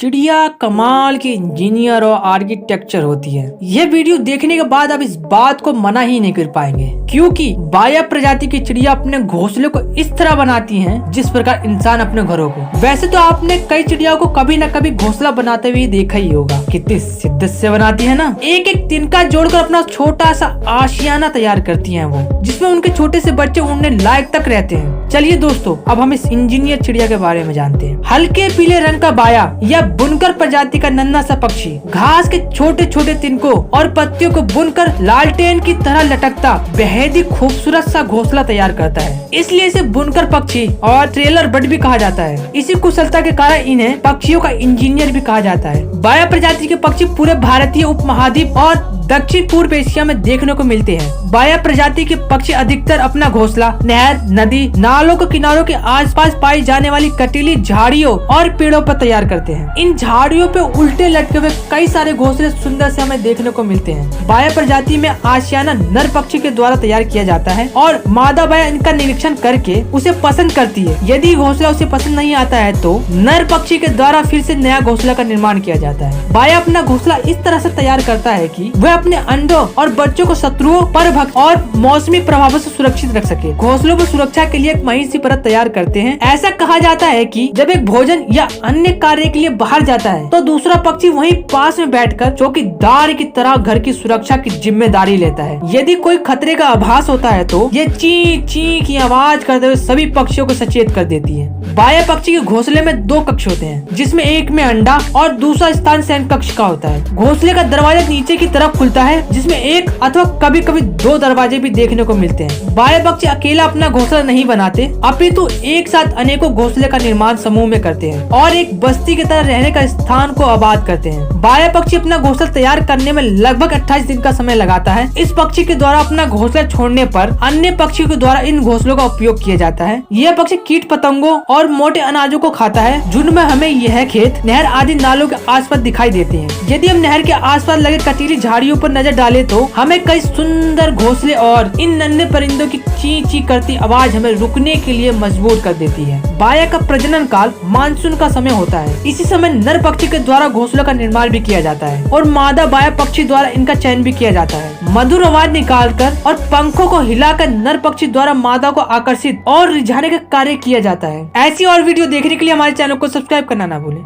चिड़िया कमाल की इंजीनियर और आर्किटेक्चर होती है। यह वीडियो देखने के बाद आप इस बात को मना ही नहीं कर पाएंगे, क्योंकि बाया प्रजाति की चिड़िया अपने घोंसले को इस तरह बनाती हैं जिस प्रकार इंसान अपने घरों को। वैसे तो आपने कई चिड़ियाओं को कभी न कभी घोंसला बनाते हुए देखा ही होगा, कितनी शिद्दत से बनाती है ना। एक एक तिनका जोड़कर अपना छोटा सा आशियाना तैयार करती है वो, जिसमें उनके छोटे से बच्चे उड़ने लायक तक रहते हैं। चलिए दोस्तों, अब हम इस इंजीनियर चिड़िया के बारे में जानते हैं। हल्के पीले रंग का बाया या बुनकर प्रजाति का नन्हा सा पक्षी घास के छोटे छोटे तिनकों और पत्तियों को बुनकर लालटेन की तरह लटकता बेहद ही खूबसूरत सा घोंसला तैयार करता है। इसलिए इसे बुनकर पक्षी और ट्रेलर बर्ड भी कहा जाता है। इसी कुशलता के कारण इन्हें पक्षियों का इंजीनियर भी कहा जाता है। बाया प्रजाति के पक्षी पूरे भारतीय उपमहाद्वीप और दक्षिण पूर्व एशिया में देखने को मिलते हैं। बाया प्रजाति के पक्षी अधिकतर अपना घोंसला नहर, नदी, नालों के किनारों के आसपास पाई जाने वाली कटीली झाड़ियों और पेड़ों पर तैयार करते हैं। इन झाड़ियों पे उल्टे लटके हुए कई सारे घोंसले सुंदर से हमें देखने को मिलते हैं। बाया प्रजाति में आशियाना नर पक्षी के द्वारा तैयार किया जाता है और मादा बाया इनका निरीक्षण करके उसे पसंद करती है। यदि घोंसला उसे पसंद नहीं आता है तो नर पक्षी के द्वारा फिर से नया घोंसला का निर्माण किया जाता है। बाया अपना घोंसला इस तरह से तैयार करता है कि वह अपने अंडों और बच्चों को शत्रुओं, परभक्षक और मौसमी प्रभावों से सुरक्षित रख सके। घोंसलों पर सुरक्षा के लिए एक महीन सी परत तैयार करते हैं। ऐसा कहा जाता है कि जब एक भोजन या अन्य कार्य के लिए बाहर जाता है तो दूसरा पक्षी वहीं पास में बैठकर चौकीदार की तरह घर की सुरक्षा की जिम्मेदारी लेता है। यदि कोई खतरे का आभास होता है तो ये ची ची की आवाज करते हुए सभी पक्षियों को सचेत कर देती है। बाया पक्षी के घोंसले में दो कक्ष होते हैं, जिसमें एक में अंडा और दूसरा स्थान शयन कक्ष का होता है। घोंसले का दरवाजा नीचे की तरफ खुलता है, जिसमें एक अथवा कभी कभी दो दरवाजे भी देखने को मिलते हैं। बाया पक्षी अकेला अपना घोंसला नहीं बनाते, अपितु एक साथ अनेकों घोंसले का निर्माण समूह में करते हैं और एक बस्ती की तरह रहने का स्थान को आबाद करते हैं। बाया पक्षी अपना घोंसला तैयार करने में लगभग 28 दिन का समय लगाता है। इस पक्षी के द्वारा अपना घोंसला छोड़ने पर अन्य पक्षियों के द्वारा इन घोंसलों का उपयोग किया जाता है। यह पक्षी कीट पतंगों और मोटे अनाजों को खाता है, जिनमें हमें यह खेत, नहर आदि नालों के आसपास दिखाई देते हैं। यदि हम नहर के आसपास लगे कटीली झाड़ियों पर नजर डाले तो हमें कई सुंदर घोंसले और इन नन्हे परिंदों की ची ची करती आवाज हमें रुकने के लिए मजबूर कर देती है। बाया का प्रजनन काल मानसून का समय होता है। इसी समय नर पक्षी के द्वारा घोंसलों का निर्माण भी किया जाता है और मादा बाया पक्षी द्वारा इनका चयन भी किया जाता है। मधुर आवाज निकालकर और पंखों को हिलाकर नर पक्षी द्वारा मादा को आकर्षित और रिझाने का कार्य किया जाता है। ऐसी और वीडियो देखने के लिए हमारे चैनल को सब्सक्राइब करना ना भूलें।